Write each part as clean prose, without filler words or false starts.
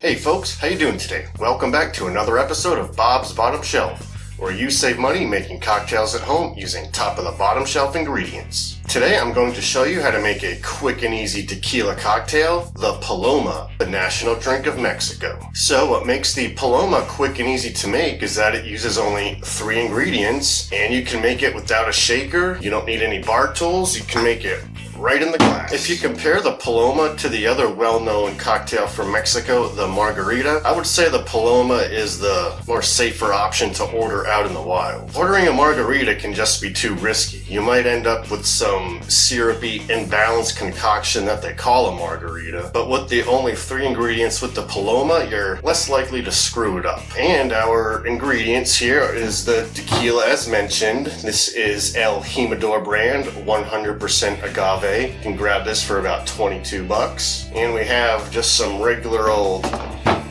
Hey folks, how you doing today? Welcome back to another episode of Bob's Bottom Shelf, where you save money making cocktails at home using top of the bottom shelf ingredients. Today I'm going to show you how to make a quick and easy tequila cocktail, the Paloma, the national drink of Mexico. So what makes the Paloma quick and easy to make is that it uses only 3 ingredients, and you can make it without a shaker. You don't need any bar tools. You can make it right in the glass. If you compare the Paloma to the other well-known cocktail from Mexico, the Margarita, I would say the Paloma is the more safer option to order out in the wild. Ordering a Margarita can just be too risky. You might end up with some syrupy, imbalanced concoction that they call a Margarita, but with the only 3 ingredients with the Paloma, you're less likely to screw it up. And our ingredients here is the tequila as mentioned. This is El Jimador brand, 100% agave. You can grab this for about $22. And we have just some regular old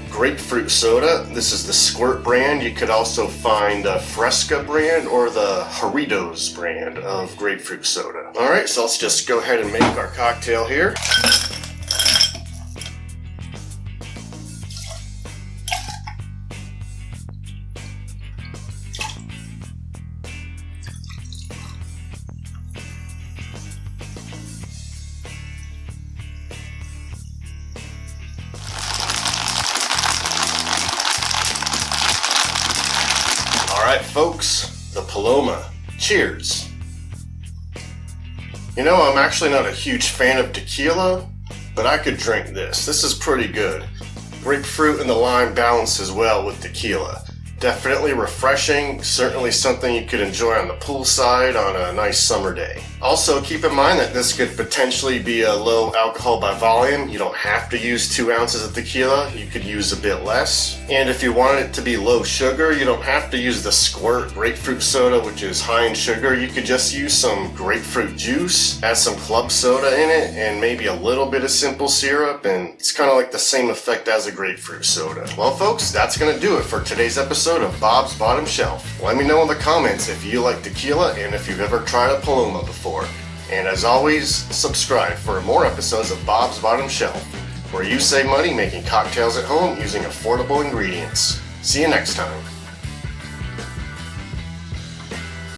Grapefruit Soda. This is the Squirt brand. You could also find the Fresca brand or the Jarritos brand of Grapefruit Soda. Alright, so let's just go ahead and make our cocktail here. Alright folks, the Paloma. Cheers! You know, I'm actually not a huge fan of tequila, but I could drink this. This is pretty good. Grapefruit and the lime balances well with tequila. Definitely refreshing, certainly something you could enjoy on the poolside on a nice summer day. Also, keep in mind that this could potentially be a low alcohol by volume. You don't have to use 2 ounces of tequila, you could use a bit less. And if you wanted it to be low sugar, you don't have to use the Squirt Grapefruit Soda, which is high in sugar. You could just use some grapefruit juice, add some club soda in it, and maybe a little bit of simple syrup, and it's kind of like the same effect as a grapefruit soda. Well folks, that's going to do it for today's episode of Bob's Bottom Shelf. Let me know in the comments if you like tequila and if you've ever tried a Paloma before. And as always, subscribe for more episodes of Bob's Bottom Shelf, where you save money making cocktails at home using affordable ingredients. See you next time.